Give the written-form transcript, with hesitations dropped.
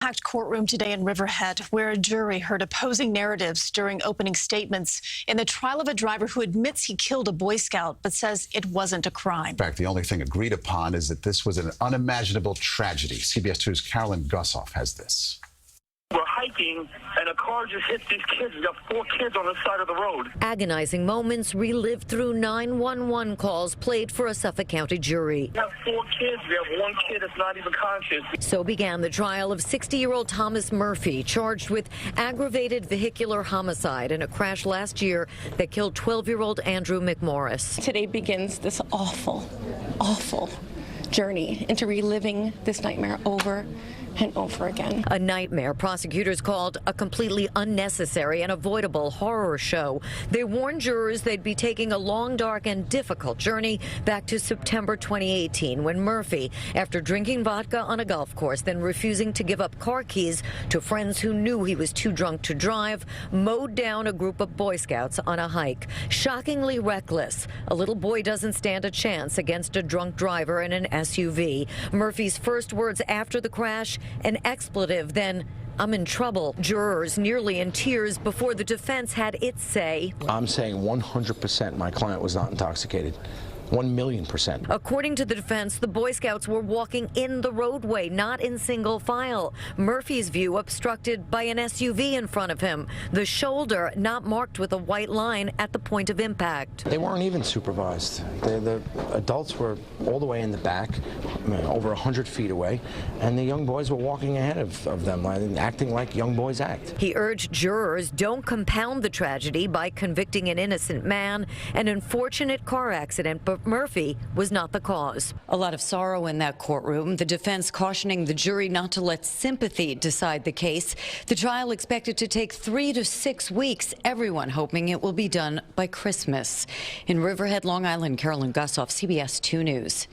packed courtroom today in Riverhead, where a jury heard opposing narratives during opening statements in the trial of a driver who admits he killed a Boy Scout but says it wasn't a crime. In fact, the only thing agreed upon is that this was an unimaginable tragedy. CBS 2's Carolyn Gusoff has this. We're hiking, and a car just hit these kids. We got 4 kids on the side of the road. Agonizing moments relived through 911 calls played for a Suffolk County jury. We have 4 kids. We have 1 kid that's not even conscious. So began the trial of 60-year-old Thomas Murphy, charged with aggravated vehicular homicide in a crash last year that killed 12-year-old Andrew McMorris. Today begins this awful, awful journey into reliving this nightmare over and over again. A nightmare prosecutors called a completely unnecessary and avoidable horror show. They warned jurors they'd be taking a long, dark, and difficult journey back to September 2018, when Murphy, after drinking vodka on a golf course, then refusing to give up car keys to friends who knew he was too drunk to drive, mowed down a group of Boy Scouts on a hike. Shockingly reckless. A little boy doesn't stand a chance against a drunk driver in an SUV. Murphy's first words after the crash: an expletive, then "I'm in trouble." Jurors nearly in tears before the defense had its say. I'm saying 100% my client was not intoxicated. 1,000,000%. According to the defense, the Boy Scouts were walking in the roadway, not in single file. Murphy's view obstructed by an SUV in front of him. The shoulder not marked with a white line at the point of impact. They weren't even supervised. The adults were all the way in the back, over 100 feet away, and the young boys were walking ahead of them, acting like young boys act. He urged jurors don't compound the tragedy by convicting an innocent man. An unfortunate car accident, but Murphy was not the cause. A lot of sorrow in that courtroom. The defense cautioning the jury not to let sympathy decide the case. The trial expected to take 3 to 6 weeks. Everyone hoping it will be done by Christmas. In Riverhead, Long Island, Carolyn Gusoff, CBS 2 News.